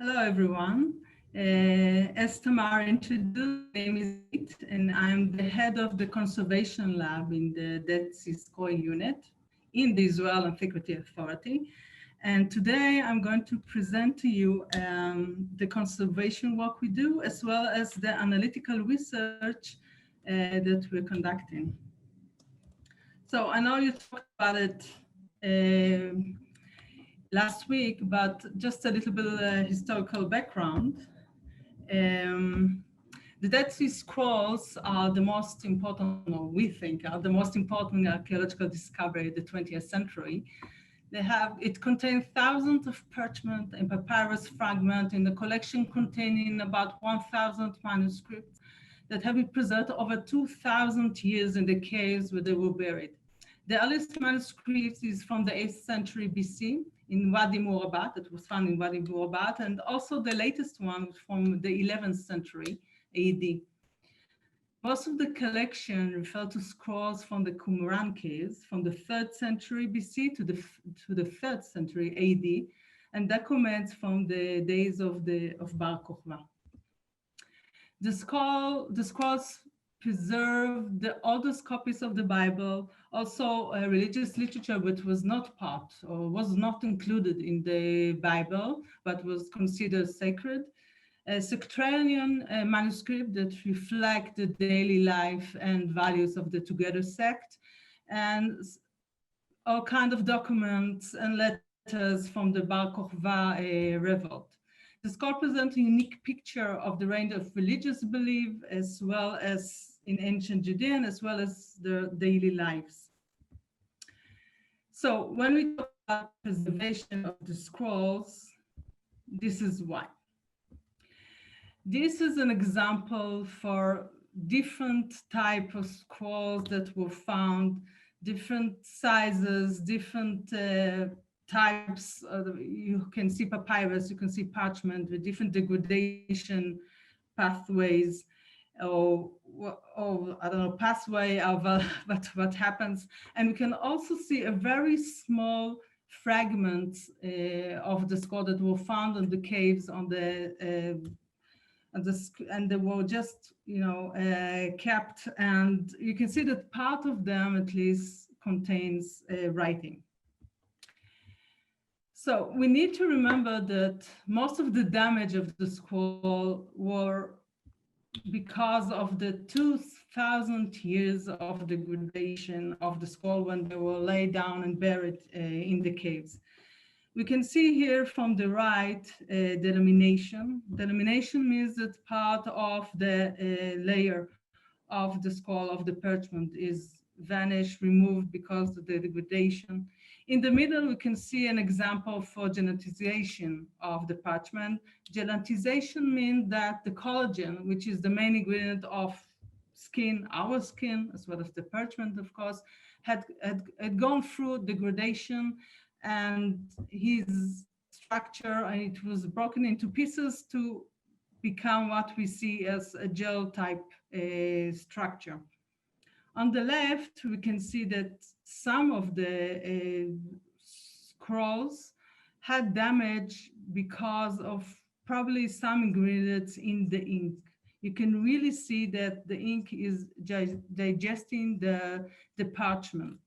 Hello, everyone. As Tamar introduced, my name is Ilit, and I'm the head of the conservation lab in the Dead Sea Cohen unit in the Israel Antiquity Authority. And today I'm going to present to you the conservation work we do, as well as the analytical research that we're conducting. So I know you talked about it last week, but just a little bit of historical background. Um, the Dead Sea Scrolls are the most important, or we think are the most important archaeological discovery of the 20th century. It contains thousands of parchment and papyrus fragments in the collection containing about 1,000 manuscripts that have been preserved over 2,000 years in the caves where they were buried. The earliest manuscript is from the 8th century BC in Wadi Murabat, that was found in Wadi Murabat, and also the latest one from the 11th century AD. Most of the collection refer to scrolls from the Qumran caves from the 3rd century BC to the 3rd century AD, and documents from the days of Bar Kokhba. The scrolls preserve the oldest copies of the Bible, also religious literature, which was not part or was not included in the Bible, but was considered sacred. A sectarian manuscript that reflect the daily life and values of the Together sect, and all kind of documents and letters from the Bar Kokhba revolt. The scroll presents a unique picture of the range of religious belief, as well as in ancient Judean, as well as their daily lives. So when we talk about preservation of the scrolls, this is why. This is an example for different type of scrolls that were found, different sizes, different types. You can see papyrus, you can see parchment with different degradation pathways, or I don't know, pathway of what happens. And we can also see a very small fragment of the scroll that were found in the caves on and they were just, kept. And you can see that part of them at least contains writing. So we need to remember that most of the damage of the scroll were because of the 2,000 years of degradation of the scroll when they were laid down and buried in the caves. We can see here from the right delamination. Delamination means that part of the layer of the scroll of the parchment is vanished, removed because of the degradation. In the middle, we can see an example for gelatization of the parchment. Gelatization means that the collagen, which is the main ingredient of skin, our skin, as well as the parchment, of course, had gone through degradation, and his structure, and it was broken into pieces to become what we see as a gel type structure. On the left, we can see that some of the scrolls had damage because of probably some ingredients in the ink. You can really see that the ink is digesting the parchment.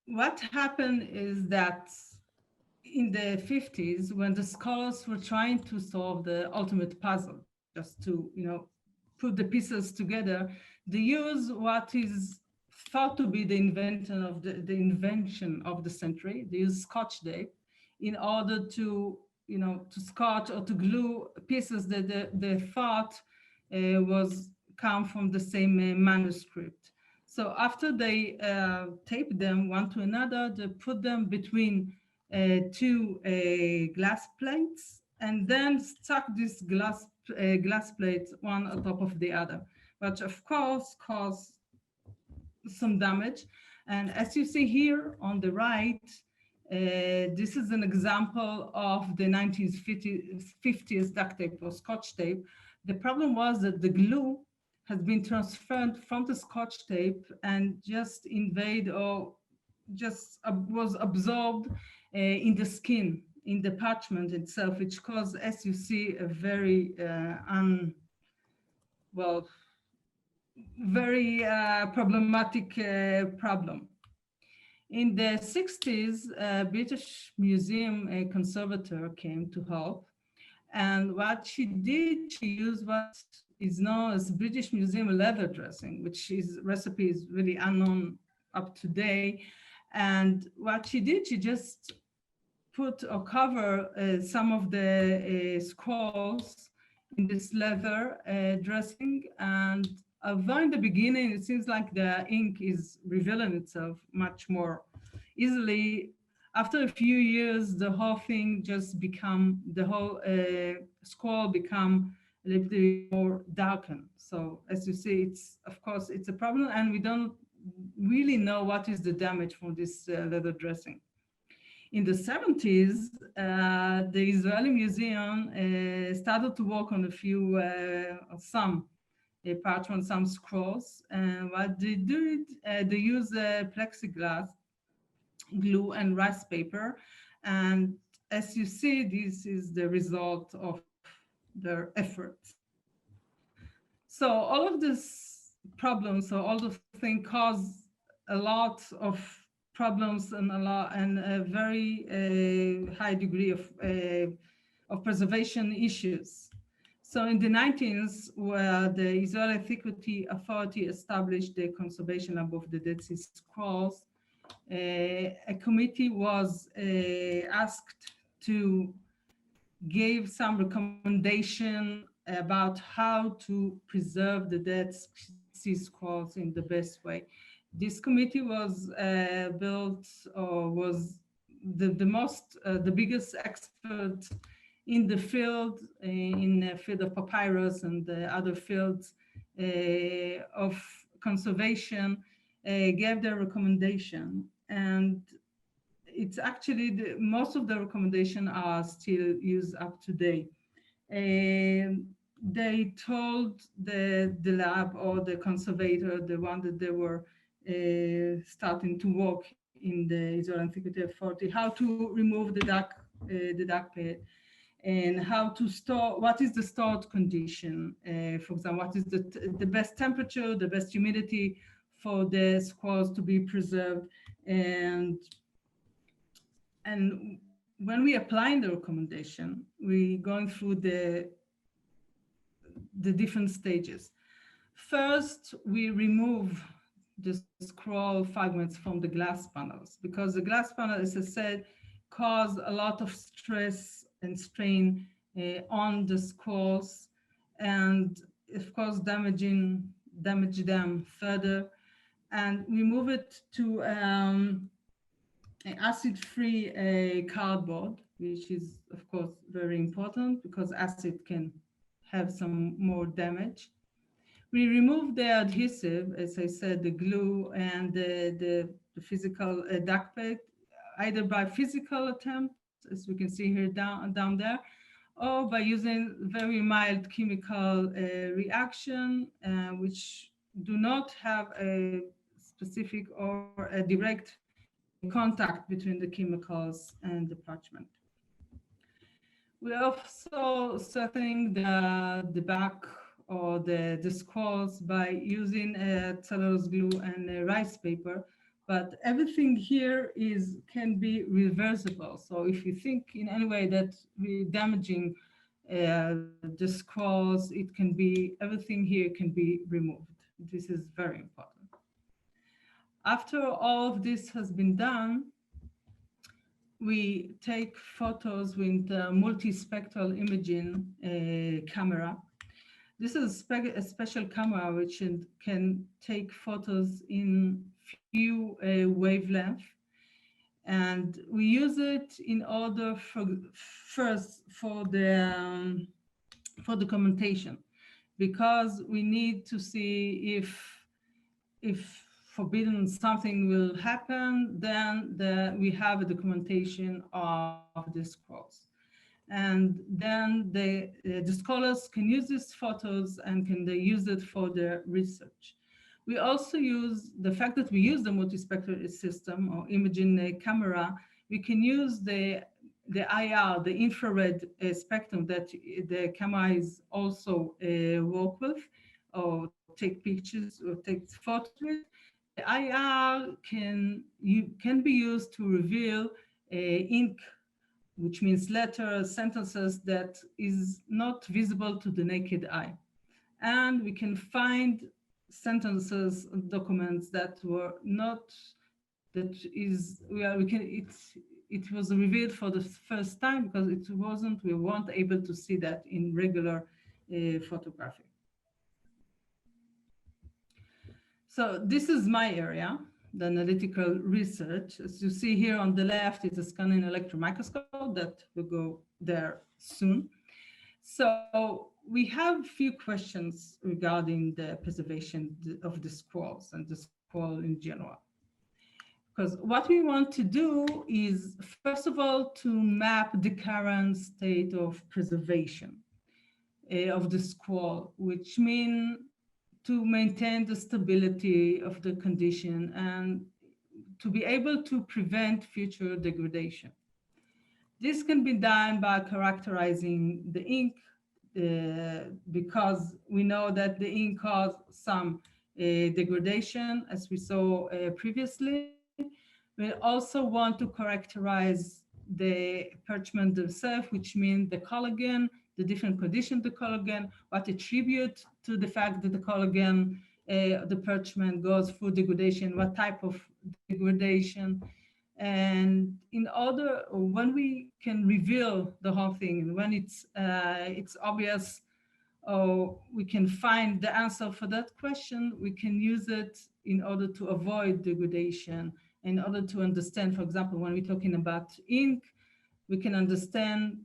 What happened is that in the 50s, when the scholars were trying to solve the ultimate puzzle, just to put the pieces together, they use what is thought to be the invention of the century. They use Scotch tape in order to to scotch or to glue pieces that they thought was come from the same manuscript. So after they tape them one to another, they put them between two glass plates, and then stuck these glass plates one on top of the other, which of course caused some damage. And as you see here on the right, this is an example of the 1950s duct tape or Scotch tape. The problem was that the glue has been transferred from the Scotch tape and just was absorbed in the skin, in the parchment itself, which caused, as you see, a very well, very problematic problem. In the 60s, British Museum conservator came to help. And what she did, she used what is known as British Museum leather dressing, which is recipe is really unknown up to date. And what she did, she just put or cover some of the scrolls in this leather dressing. And although in the beginning, it seems like the ink is revealing itself much more easily, after a few years, the whole thing just become, the whole scroll become a little bit more darkened. So as you see, it's, of course, it's a problem, and we don't really know what is the damage from this leather dressing. In the 70s, the Israeli Museum started to work on a few, some parchment, some scrolls. And what they do, they use plexiglass, glue, and rice paper. And as you see, this is the result of their efforts. So all of these problems, so all the things cause a lot of problems and a very high degree of preservation issues. So in the 19th, where the Israeli Antiquity Authority established the conservation lab of the Dead Sea Scrolls, a committee was asked to give some recommendation about how to preserve the Dead Sea Scrolls in the best way. This committee was built, or was the biggest expert in the field, in the field of papyrus and the other fields of conservation, gave their recommendation. And it's actually, most of the recommendations are still used up to date. They told the lab or the conservator, the one that they were starting to work in the Israel Antiquity Authority, how to remove the dark pit, and how to store, what is the stored condition. For example, what is the best temperature, the best humidity for the scrolls to be preserved. And when we apply the recommendation, we going through the different stages. First, we remove the scroll fragments from the glass panels, because the glass panel, as I said, cause a lot of stress and strain on the scrolls, and of course damage them further. And we move it to acid-free cardboard, which is of course very important because acid can have some more damage. We remove the adhesive, as I said, the glue and the physical duct tape, either by physical attempt, as we can see here down there, or by using very mild chemical reaction, which do not have a specific or a direct contact between the chemicals and the parchment. We also setting the back or the scrolls by using cellulose glue and rice paper, but everything here can be reversible. So if you think in any way that we're damaging the scrolls, everything here can be removed. This is very important. After all of this has been done, we take photos with multispectral imaging camera. This is a special camera which can take photos in few wavelength. And we use it in order first for the documentation, because we need to see if forbidden something will happen, then we have a documentation of the scrolls. And then the scholars can use these photos and they use it for their research. We also use the fact that we use the multispectral system or imaging camera. We can use the the IR, the infrared spectrum that the camera is also work with, or take pictures or take photos with. The IR can be used to reveal ink, which means letters, sentences that is not visible to the naked eye. And we can find sentences, documents that were not, that is, we can, it was revealed for the first time because we weren't able to see that in regular photography. So this is my area, the analytical research. As you see here on the left, it's a scanning electron microscope that will go there soon. So we have a few questions regarding the preservation of the scrolls and the scroll in general. Because what we want to do is, first of all, to map the current state of preservation of the scroll, which means to maintain the stability of the condition and to be able to prevent future degradation. This can be done by characterizing the ink, because we know that the ink causes some degradation, as we saw previously. We also want to characterize the parchment themselves, which means the collagen, the different conditions of the collagen, what attribute to the fact that the collagen, the parchment goes through degradation, what type of degradation. And in order, when we can reveal the whole thing, and when it's obvious, or we can find the answer for that question, we can use it in order to avoid degradation, in order to understand, for example, when we're talking about ink, we can understand,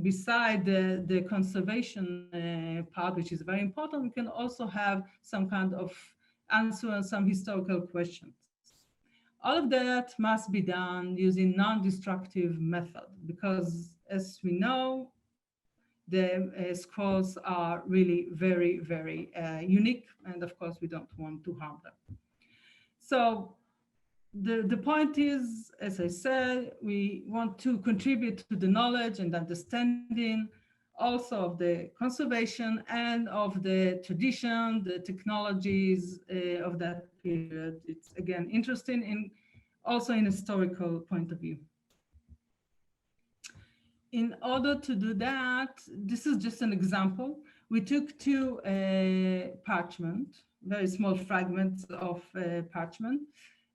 beside the conservation part, which is very important, we can also have some kind of answer on some historical questions. All of that must be done using non-destructive method, because as we know, the scrolls are really very, very unique. And of course, we don't want to harm them. So the point is, as I said, we want to contribute to the knowledge and understanding also of the conservation and of the tradition, the technologies of that period. It's again interesting in also in historical point of view. In order to do that, this is just an example. We took two parchment, very small fragments of parchment.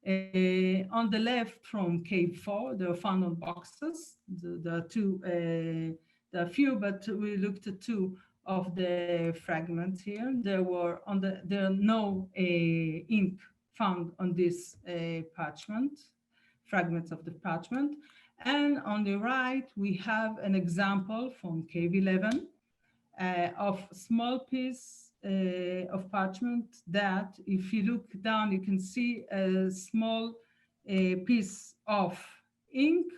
On the left from cave 4, they were found on boxes. There are few, but we looked at two of the fragments here. There are no ink found on this parchment, fragments of the parchment. And on the right, we have an example from cave 11 of small piece of parchment that, if you look down, you can see a small piece of ink,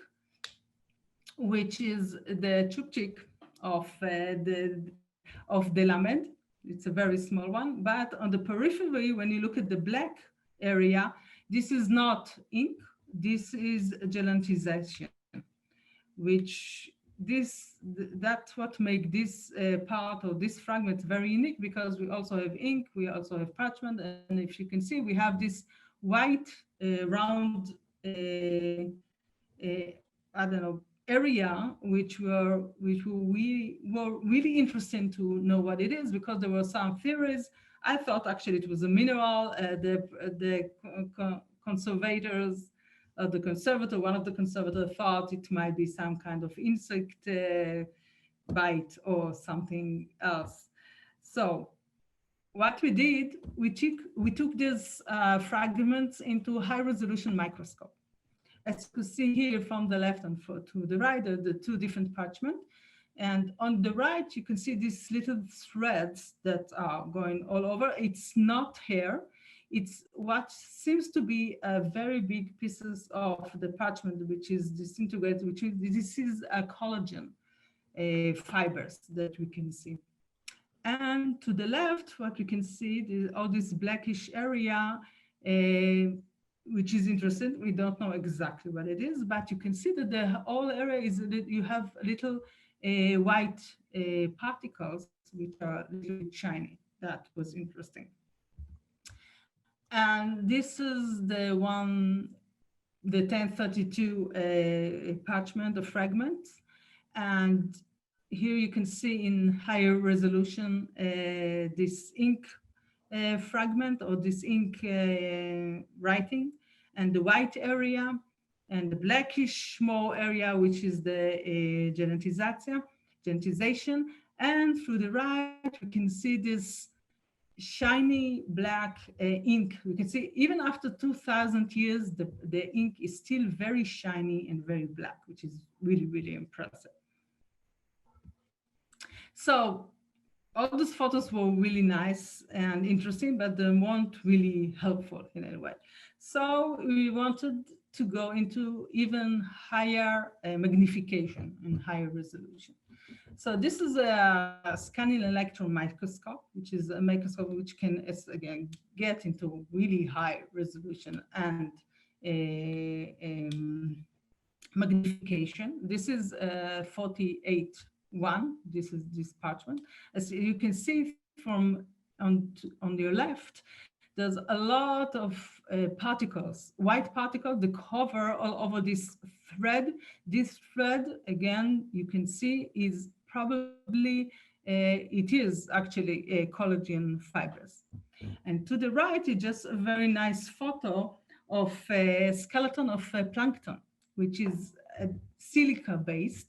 which is the chupchik of the lamed. It's a very small one, but on the periphery, when you look at the black area, this is not ink, this is gelatization, which that's what makes this part of this fragment very unique, because we also have ink, we also have parchment, and if you can see, we have this white round I don't know, area, which we were really interested to know what it is, because there were some theories. I thought actually it was a mineral. The conservators, the conservator, one of the conservators thought it might be some kind of insect bite or something else. So what we did, we took these fragments into high resolution microscope. As you can see here from the left and to the right, the two different parchment. And on the right, you can see these little threads that are going all over. It's not hair. It's what seems to be a very big pieces of the parchment, which is disintegrated, this is a collagen fibers that we can see. And to the left, what you can see, all this blackish area, which is interesting. We don't know exactly what it is, but you can see that the whole area is that you have little white particles, which are a little bit shiny. That was interesting. And this is the one, the 1032 parchment of fragments. And here you can see in higher resolution this ink fragment or this ink writing, and the white area, and the blackish more area, which is the genetization. And through the right, we can see this shiny black ink. We can see even after 2000 years, the ink is still very shiny and very black, which is really, really impressive. So all those photos were really nice and interesting, but they weren't really helpful in any way. So we wanted to go into even higher magnification and higher resolution. So this is a scanning electron microscope, which is a microscope which can, again, get into really high resolution and magnification. This is 48.1. This is this parchment. As you can see from on your left, there's a lot of particles, white particles, that cover all over this thread. This thread, again, you can see is probably, it is actually a collagen fibers. And to the right is just a very nice photo of a skeleton of a plankton, which is silica based.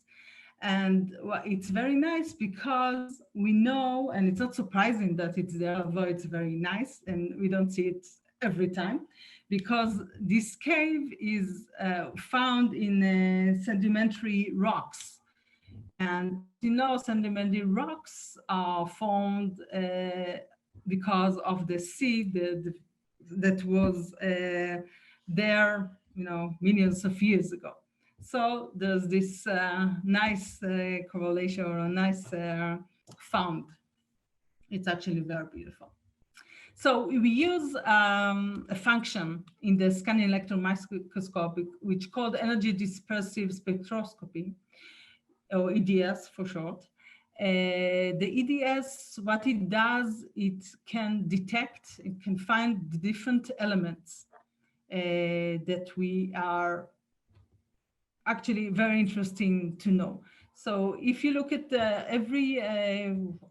And it's very nice because we know, and it's not surprising that it's there, although it's very nice and we don't see it every time, because this cave is found in sedimentary rocks. And you know, sedimentary rocks are formed because of the sea that was there, millions of years ago. So there's this nice correlation, or a nice found. It's actually very beautiful. So we use a function in the scanning electron microscope, which called energy dispersive spectroscopy, or EDS for short. The EDS, what it does, it can detect, it can find the different elements that we are actually very interesting to know. So if you look at every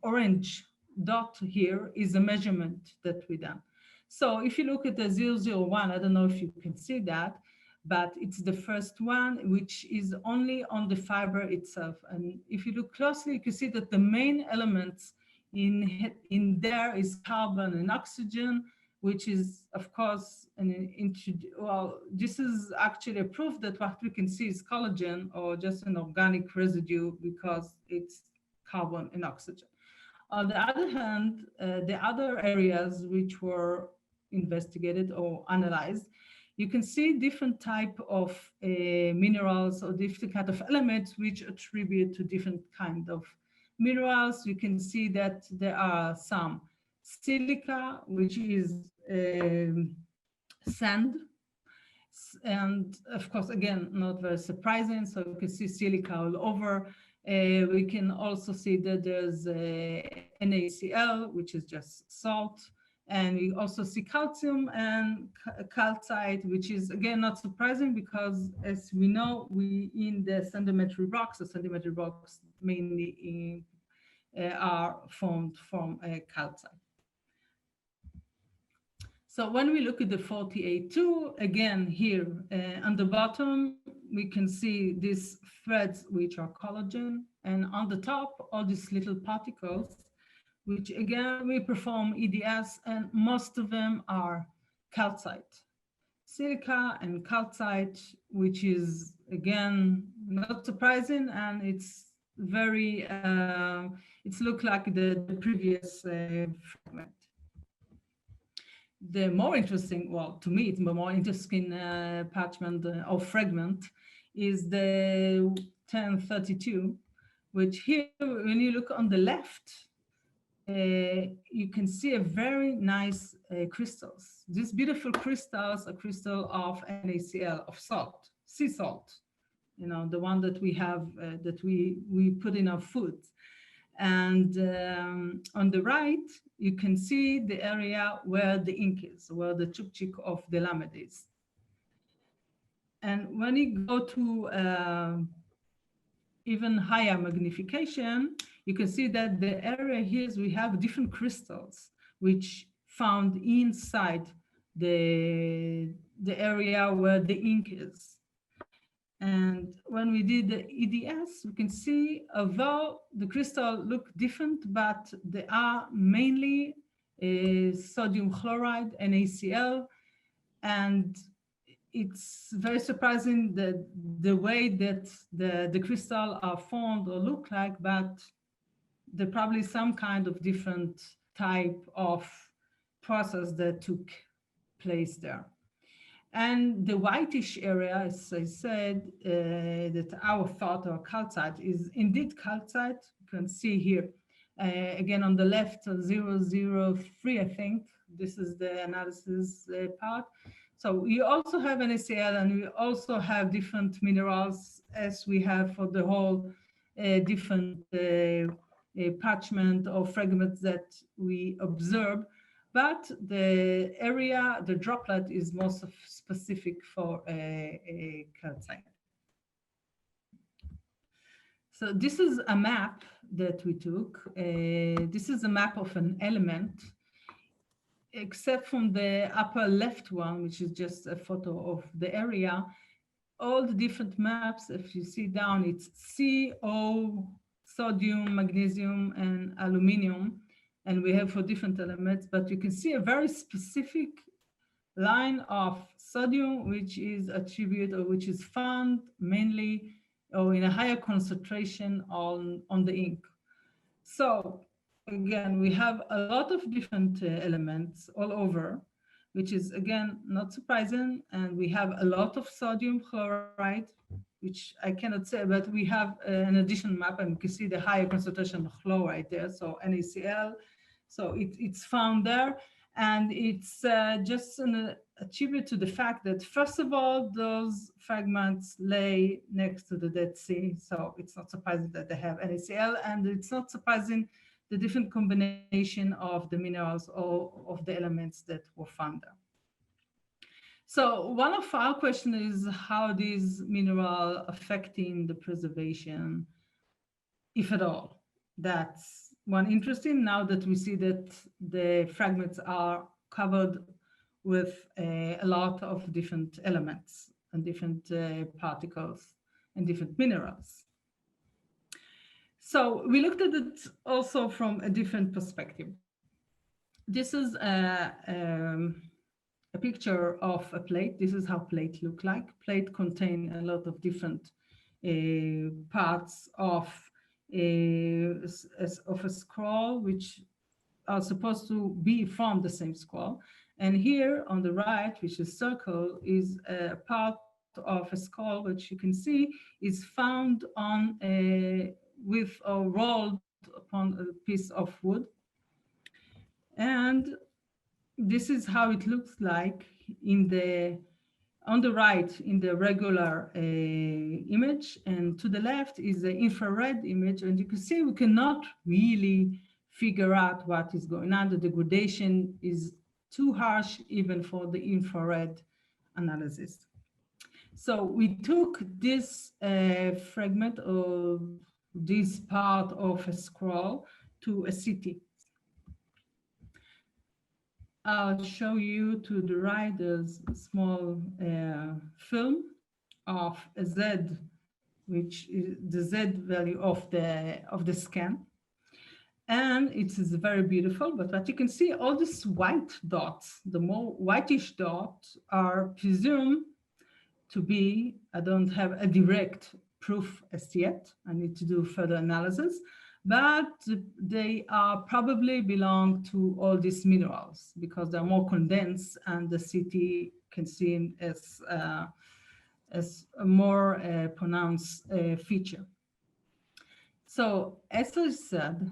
orange dot here is a measurement that we done. So if you look at the 001, I don't know if you can see that, but it's the first one, which is only on the fiber itself. And if you look closely, you can see that the main elements in there is carbon and oxygen, which is, of course, this is actually a proof that what we can see is collagen, or just an organic residue, because it's carbon and oxygen. On the other hand, the other areas which were investigated or analyzed, you can see different type of minerals or different kind of elements which attribute to different kind of minerals. You can see that there are some silica, which is sand. And of course, again, not very surprising. So you can see silica all over. We can also see that there's NaCl, which is just salt. And we also see calcium and calcite, which is, again, not surprising because, as we know, we in the sedimentary rocks, mainly are formed from calcite. So when we look at the 48.2, again, here on the bottom, we can see these threads, which are collagen, and on the top, all these little particles, which again, we perform EDS, and most of them are calcite. Silica and calcite, which is, again, not surprising, and it's very, it's look like the previous fragment. The more interesting, well, to me, it's the more interesting parchment or fragment is the 1032, which here, when you look on the left, you can see a very nice crystals. These beautiful crystals are crystal of NaCl, of salt, sea salt, the one that we have, that we put in our food. And on the right, you can see the area where the ink is, where the chukchik of the lamed is. And when you go to even higher magnification, you can see that the area here, we have different crystals, which found inside the area where the ink is. And when we did the EDS, we can see, although the crystal look different, but they are mainly sodium chloride, NaCl, and it's very surprising that the way that the crystal are formed or look like, but there probably some kind of different type of process that took place there. And the whitish area, as I said, that our thought or calcite is indeed calcite. You can see here, again on the left, 003, I think. This is the analysis part. So you also have NaCl, and we also have different minerals as we have for the whole different parchment or fragments that we observe. But the area, the droplet is most specific for a calcite. So this is a map that we took. This is a map of an element, except from the upper left one, which is just a photo of the area. All the different maps, if you see down, it's CO, sodium, magnesium, and aluminum. And we have for different elements, but you can see a very specific line of sodium, which is attributed or which is found mainly or in a higher concentration on the ink. So again, we have a lot of different elements all over, which is again not surprising. And we have a lot of sodium chloride, which I cannot say, but we have an additional map, and you can see the higher concentration of chloride there, so NaCl. So it's found there, and it's just an attribute to the fact that, first of all, those fragments lay next to the Dead Sea, so it's not surprising that they have NaCl, and it's not surprising the different combination of the minerals or of the elements that were found there. So one of our questions is how these minerals affecting the preservation, if at all. That's one interesting, now that we see that the fragments are covered with a lot of different elements and different particles and different minerals. So we looked at it also from a different perspective. This is a picture of a plate. This is how plate look like. Plate contain a lot of different parts of a scroll, which are supposed to be from the same scroll. And here on the right, which is circle, is a part of a scroll, which you can see is found on with or rolled upon a piece of wood. And this is how it looks like on the right in the regular image, and to the left is the infrared image. And you can see we cannot really figure out what is going on. The degradation is too harsh even for the infrared analysis. So we took this fragment of this part of a scroll to a city. I'll show you to the right, there's a small film of a Z, which is the Z value of the scan. And it is very beautiful, but what you can see, all these white dots, the more whitish dots are presumed to be, I don't have a direct proof as yet, I need to do further analysis, but they are probably belong to all these minerals because they're more condensed and the city can see as a more pronounced feature. So as I said,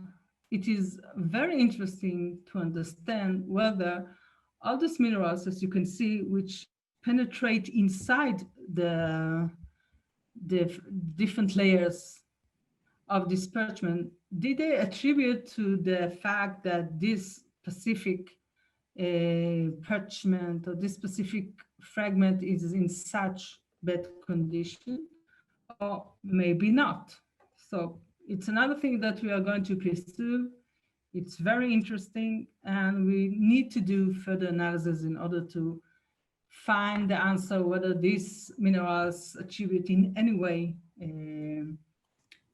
it is very interesting to understand whether all these minerals, as you can see, which penetrate inside the different layers of disbursement, did they attribute to the fact that this specific parchment or this specific fragment is in such bad condition, or maybe not? So it's another thing that we are going to pursue. It's very interesting, and we need to do further analysis in order to find the answer whether these minerals attribute in any way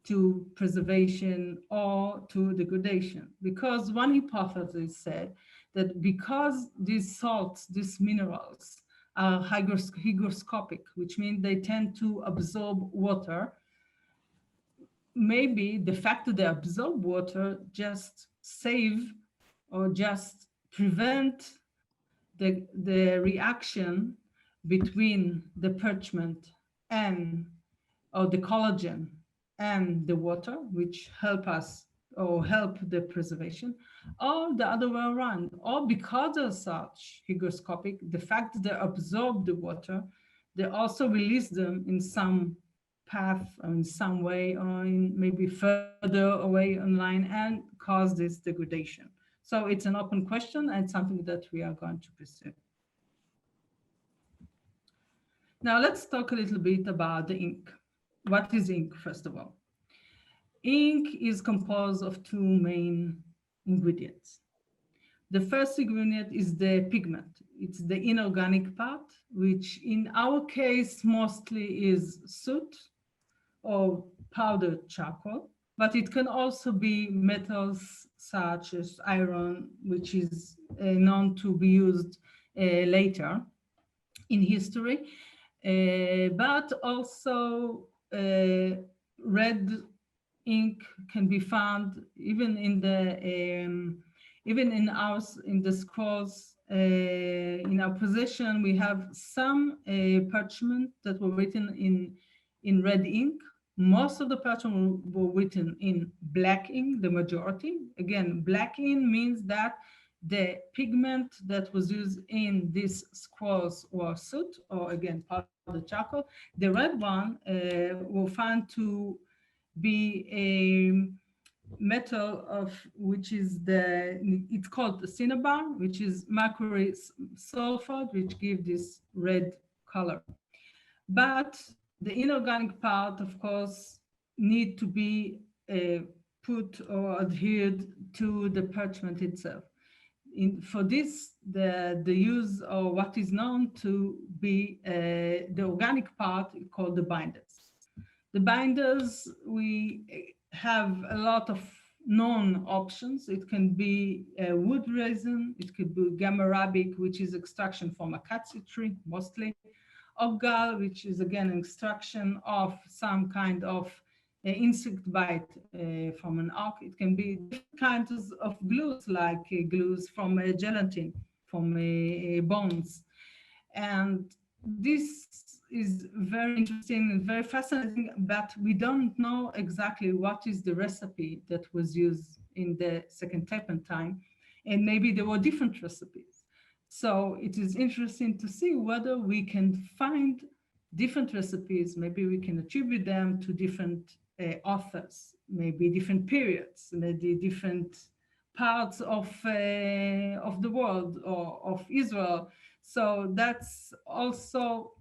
to preservation or to degradation. Because one hypothesis said that because these salts, these minerals, are hygroscopic, which means they tend to absorb water, maybe the fact that they absorb water just save or just prevent the reaction between the parchment and or the collagen and the water, which help us or help the preservation, or the other way around, or because they're such hygroscopic, the fact that they absorb the water, they also release them in some path or in some way, or in maybe further away online, and cause this degradation. So it's an open question and something that we are going to pursue. Now let's talk a little bit about the ink. What is ink, first of all? Ink is composed of two main ingredients. The first ingredient is the pigment. It's the inorganic part, which in our case mostly is soot or powdered charcoal, but it can also be metals such as iron, which is known to be used later in history, but also red ink can be found even in the even in ours in the scrolls in our possession. We have some parchment that were written in red ink. Most of the parchment were written in black ink, the majority. Again, black ink means that the pigment that was used in these scrolls was soot, or again, powdered charcoal. The red one were found to be a metal of which is it's called the cinnabar, which is mercury sulfide, which give this red color. But the inorganic part, of course, need to be put or adhered to the parchment itself. For this, the use of what is known to be the organic part called the binders. The binders, we have a lot of known options. It can be wood resin, it could be gamma arabic, which is extraction from acacia tree mostly, ogal, which is again an extraction of some kind of insect bite from an oak. It can be different kinds of glues, like glues from gelatin, from bones. And this is very interesting and very fascinating, but we don't know exactly what is the recipe that was used in the second turpentine. And maybe there were different recipes. So it is interesting to see whether we can find different recipes. Maybe we can attribute them to different authors, maybe different periods, maybe different parts of the world or of Israel. So that's also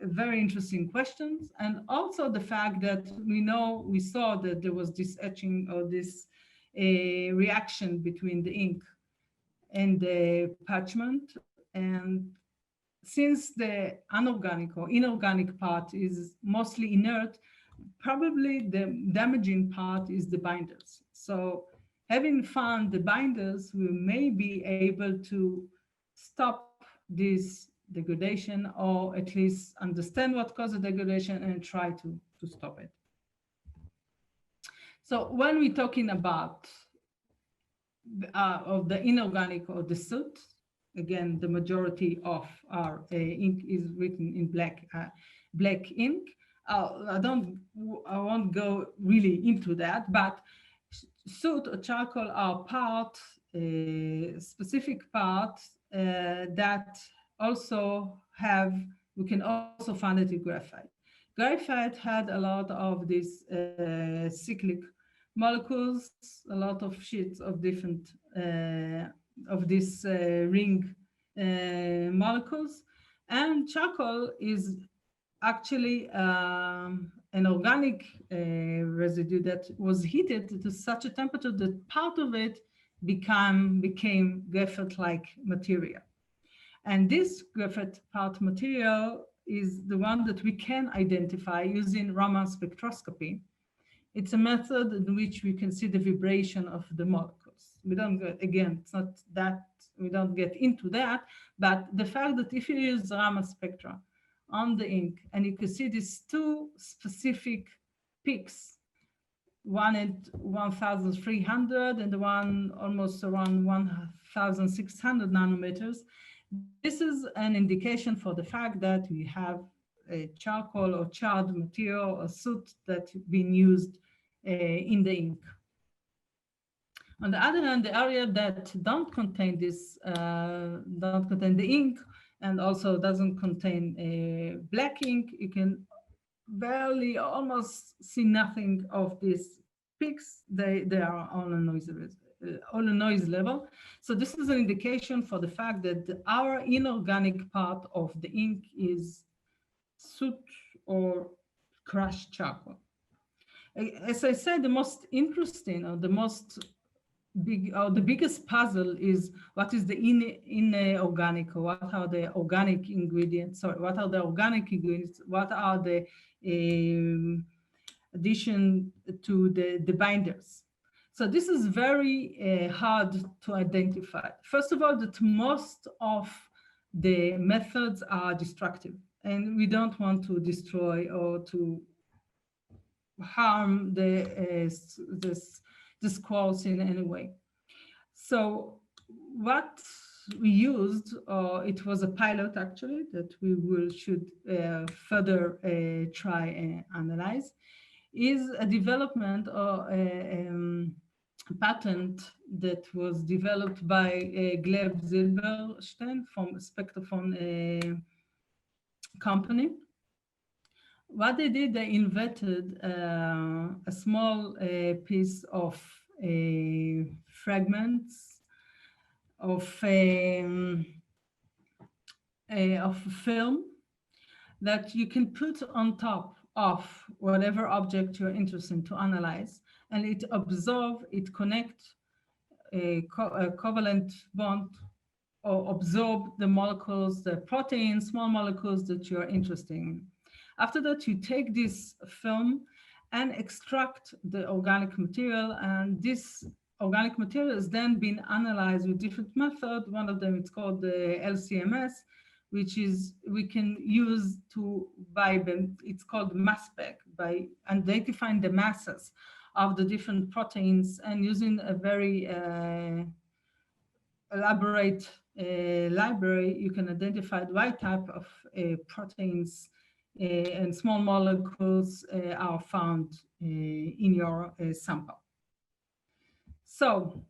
very interesting questions. And also the fact that we saw that there was this etching or this reaction between the ink and the parchment. And since the anorganic or inorganic part is mostly inert, probably the damaging part is the binders. So having found the binders, we may be able to stop this degradation, or at least understand what causes degradation and try to stop it. So when we're talking about of the inorganic or the soot, again, the majority of our ink is written in black ink. I won't go really into that, but Soot or charcoal are part, specific part that also have, we can also find it in graphite. Graphite had a lot of these cyclic molecules, a lot of sheets of different of these ring molecules, and charcoal is actually an organic residue that was heated to such a temperature that part of it became graphite-like material. And this graphite part material is the one that we can identify using Raman spectroscopy. It's a method in which we can see the vibration of the molecules. We don't go, again, it's not that, we don't get into that, but the fact that if you use Raman spectra on the ink and you can see these two specific peaks, one at 1,300 and the one almost around 1,600 nanometers, this is an indication for the fact that we have a charcoal or charred material or soot that's been used in the ink. On the other hand, the area that don't contain this, don't contain the ink, and also doesn't contain black ink, you can barely, almost see nothing of these peaks. They are on a noise level. So this is an indication for the fact that our inorganic part of the ink is soot or crushed charcoal. As I said, the most interesting or the most the biggest puzzle is what is the inorganic, or what are the organic ingredients, sorry, what are the organic ingredients, what are the addition to the binders. So this is very hard to identify. First of all, that most of the methods are destructive, and we don't want to destroy or to harm the scrolls in any way. So what we used, it was a pilot actually that we should further try and analyze, is a development or a patent that was developed by Gleb Zilberstein from Spectrophone company. What they did, they invented a small piece of fragments of film that you can put on top of whatever object you're interested in to analyze, and it absorb, it connect a covalent bond or absorb the molecules, the proteins, small molecules that you're interested in. After that, you take this film and extract the organic material, and this organic material has then been analyzed with different methods. One of them is called the LCMS, which is we can use to it's called mass spec, by identifying the masses of the different proteins and using a very elaborate library, you can identify the right type of proteins and small molecules are found in your sample. So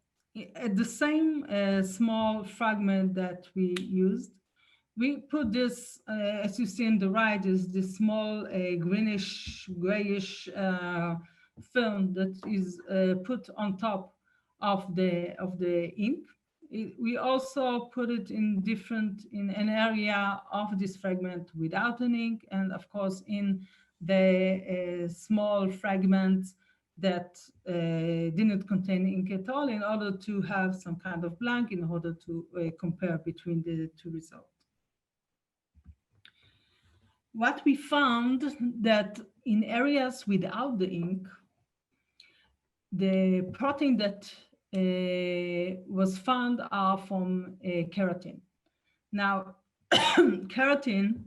at the same small fragment that we used, we put this, as you see on the right, is this small greenish, grayish film that is put on top of the ink. We also put it in an area of this fragment without an ink, and of course in the small fragments that didn't contain ink at all, in order to have some kind of blank, in order to compare between the two results. What we found that in areas without the ink, the protein that was found are from keratin. Now, keratin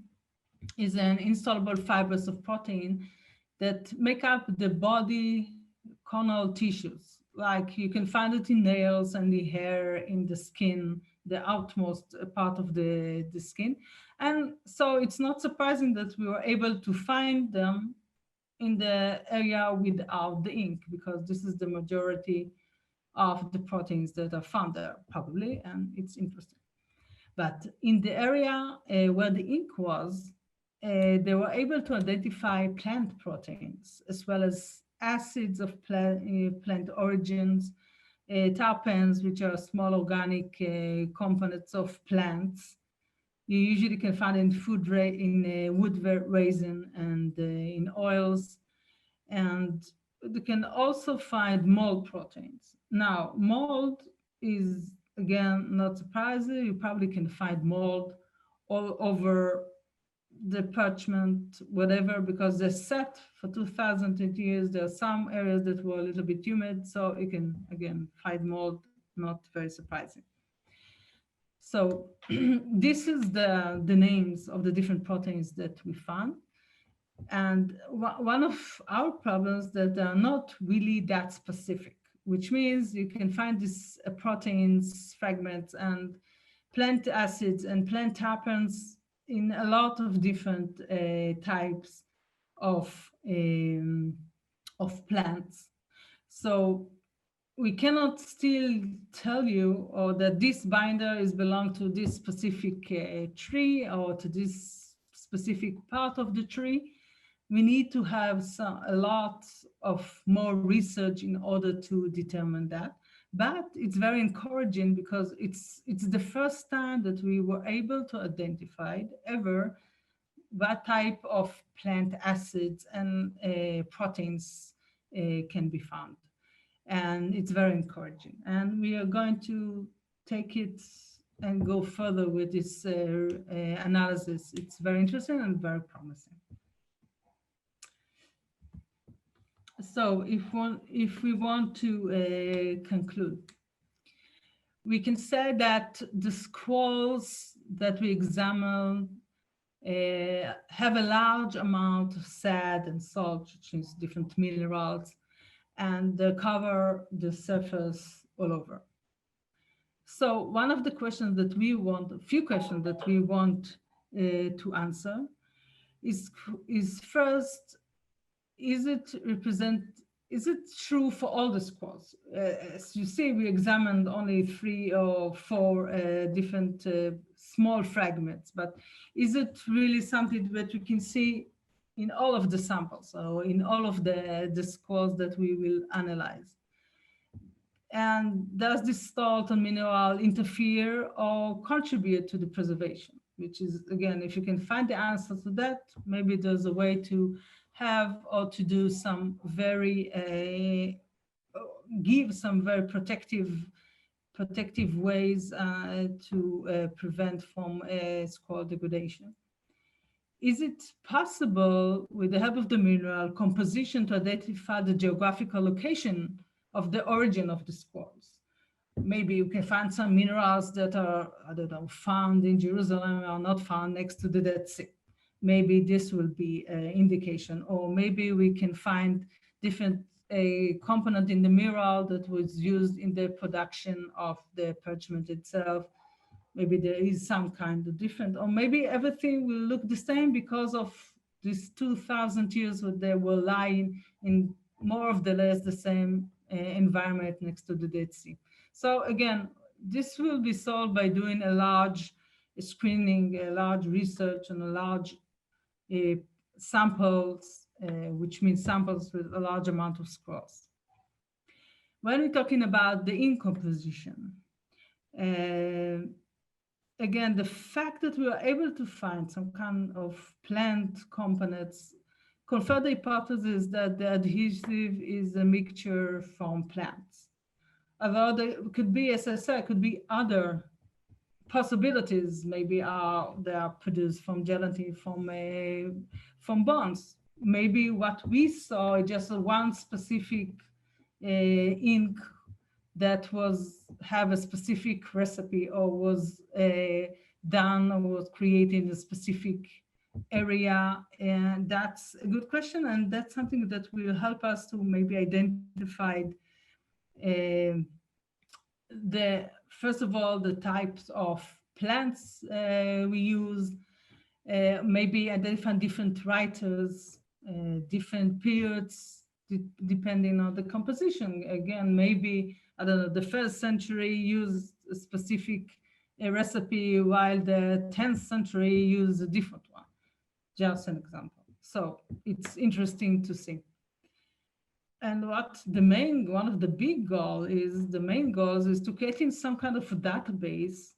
is an insoluble fibers of protein that make up the body corneal tissues. Like you can find it in nails and the hair, in the skin, the outmost part of the skin. And so it's not surprising that we were able to find them in the area without the ink, because this is the majority of the proteins that are found there, probably, and it's interesting. But in the area where the ink was, they were able to identify plant proteins as well as acids of plant origins, terpenes, which are small organic components of plants. You usually can find in in wood resin and in oils, and you can also find mold proteins. Now, mold is, again, not surprising. You probably can find mold all over the parchment, whatever, because they're set for 2,000 years. There are some areas that were a little bit humid, so you can, again, find mold, not very surprising. So this is the names of the different proteins that we found. And one of our problems that they are not really that specific, which means you can find these proteins, fragments, and plant acids and plant terpenes in a lot of different types of plants. So we cannot still tell you or that this binder is belong to this specific tree or to this specific part of the tree. We need to have a lot of more research in order to determine that. But it's very encouraging because it's the first time that we were able to identify ever what type of plant acids and proteins can be found. And it's very encouraging. And we are going to take it and go further with this analysis. It's very interesting and very promising. So if we want to conclude, we can say that the scrolls that we examine have a large amount of sand and salt, which is different minerals, and they cover the surface all over. So one of the questions that we want, a few questions that we want to answer is first, is it true for all the scrolls? As you see, we examined only 3 or 4 different small fragments, but is it really something that we can see in all of the samples or in all of the scrolls that we will analyze? And does this salt and mineral interfere or contribute to the preservation? Which is, again, if you can find the answer to that, maybe there's a way to have or to do some very, give some very protective ways to prevent from scroll degradation. Is it possible, with the help of the mineral composition, to identify the geographical location of the origin of the scrolls? Maybe you can find some minerals that are, I don't know, found in Jerusalem or not found next to the Dead Sea. Maybe this will be an indication, or maybe we can find different component in the mineral that was used in the production of the parchment itself. Maybe there is some kind of different, or maybe everything will look the same because of these 2,000 years where they were lying in more or less the same environment next to the Dead Sea. So again, this will be solved by doing a large screening, a large research, and a large samples, which means samples with a large amount of scrolls. When we're talking about the ink composition, again, the fact that we are able to find some kind of plant components confer the hypothesis that the adhesive is a mixture from plants. Although there could be, as I said, could be other possibilities. Maybe they are produced from gelatin, from bones. Maybe what we saw is just one specific ink that have a specific recipe or was done or was created in a specific area. And that's a good question. And that's something that will help us to maybe identify first of all, the types of plants we use, maybe identify different writers different periods depending on the composition. Again, maybe, I don't know, the first century used a specific recipe while the 10th century used a different one. Just an example. So it's interesting to see. And what one of the main goals is to create some kind of a database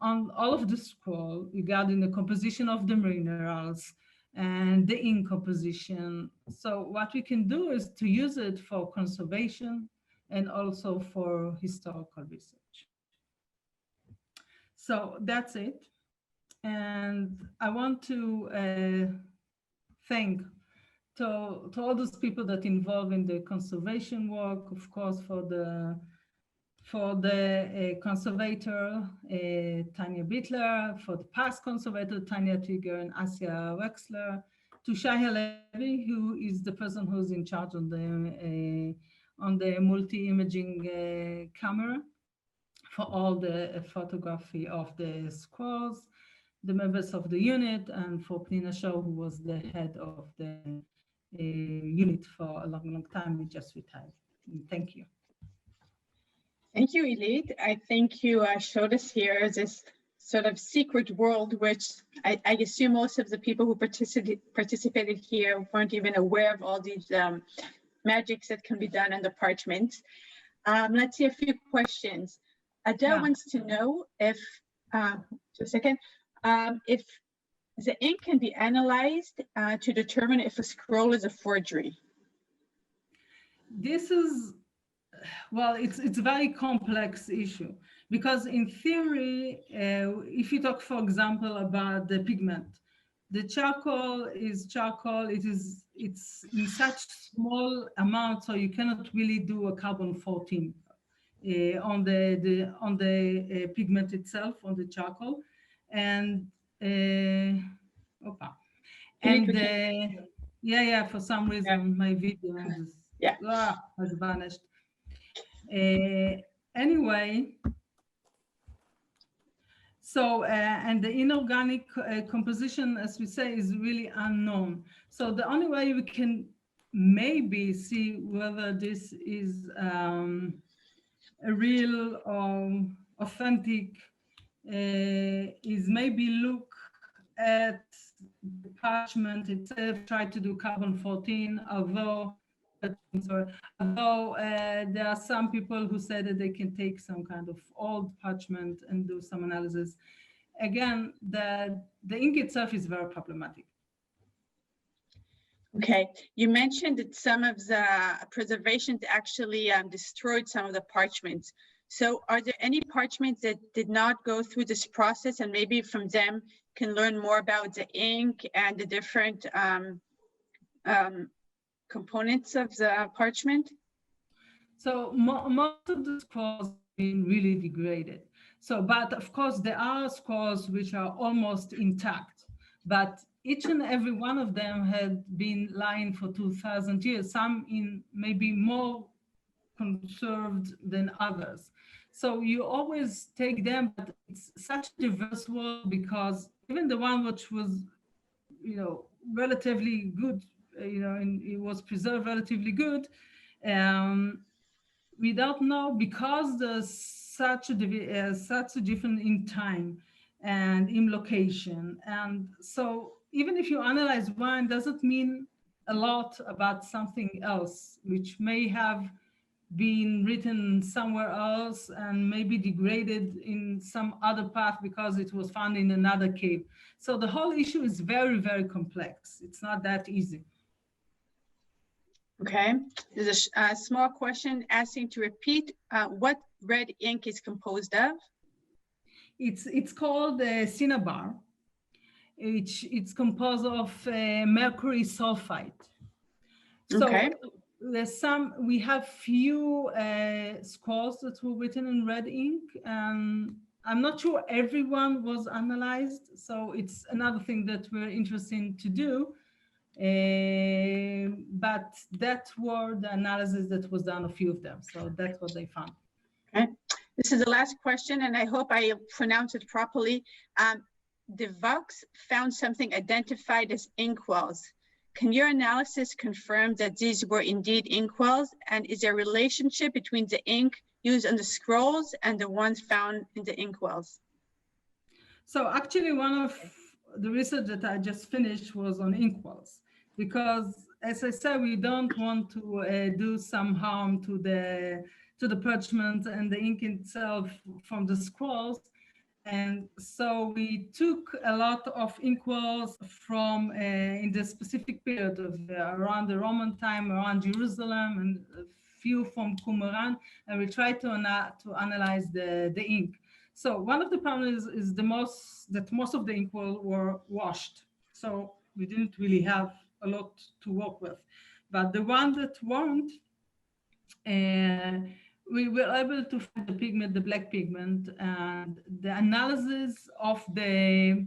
on all of the scroll regarding the composition of the minerals and the ink composition. So what we can do is to use it for conservation and also for historical research. So that's it. And I want to thank to all those people that involved in the conservation work, of course, for the conservator, Tanya Bittler, for the past conservator, Tanya Tiger and Asya Wexler, to Shai Halevi, who is the person who's in charge on the multi-imaging camera for all the photography of the scrolls, the members of the unit, and for Pnina Shor, who was the head of the unit for a long time. We just retired. Thank you. Thank you, Ilit. I think you showed us here this sort of secret world, which I assume most of the people who participated here weren't even aware of all these magics that can be done on the parchments. Let's see a few questions. Adele wants to know if, just a second, if the ink can be analyzed to determine if a scroll is a forgery. This is, well, it's a very complex issue, because in theory, if you talk, for example, about the pigment, the charcoal is charcoal. It's in such small amount, so you cannot really do a carbon 14 on the pigment itself, on the charcoal, and for some reason my video has vanished. Anyway, so and the inorganic composition, as we say, is really unknown. So the only way we can maybe see whether this is a real or authentic is maybe look at the parchment itself, try to do carbon 14, although there are some people who say that they can take some kind of old parchment and do some analysis. Again, the ink itself is very problematic. Okay, you mentioned that some of the preservations actually destroyed some of the parchments. So are there any parchments that did not go through this process, and maybe from them can learn more about the ink and the different components of the parchment? So most of the scrolls have been really degraded. So, but of course there are scrolls which are almost intact, but each and every one of them had been lying for 2,000 years, some in maybe more conserved than others. So you always take them, but it's such a diverse world, because even the one which was, relatively good, and it was preserved relatively good, we don't know, because there's such a difference in time and in location. And so even if you analyze one, doesn't mean a lot about something else, which may have been written somewhere else and maybe degraded in some other path because it was found in another cave. So the whole issue is very, very complex. It's not that easy. Okay, there's a small question asking to repeat what red ink is composed of. It's called cinnabar. It's composed of mercury sulfide. So we have few scrolls that were written in red ink, and I'm not sure everyone was analyzed. So it's another thing that we're interested to do. But that were the analysis that was done, a few of them. So that's what they found. Okay. This is the last question, and I hope I pronounce it properly. The Vaux found something identified as inkwells. Can your analysis confirm that these were indeed inkwells? And is there a relationship between the ink used on the scrolls and the ones found in the inkwells? So actually, one of the research that I just finished was on inkwells, because as I said, we don't want to do some harm to the parchment and the ink itself from the scrolls. And so we took a lot of inkwells from in the specific period of around the Roman time, around Jerusalem, and a few from Qumran, and we tried to analyze the ink. So one of the problems is that most of the inkwell were washed. So we didn't really have a lot to work with. But the ones that weren't, we were able to find the pigment, the black pigment, and the analysis of these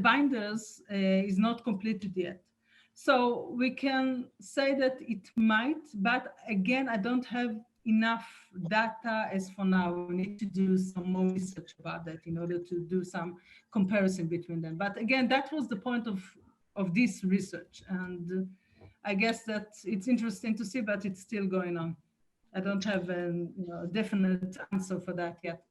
binders is not completed yet. So we can say that it might, but again, I don't have enough data as for now. We need to do some more research about that in order to do some comparison between them. But again, that was the point of this research. And I guess that it's interesting to see, but it's still going on. I don't have a definite answer for that yet.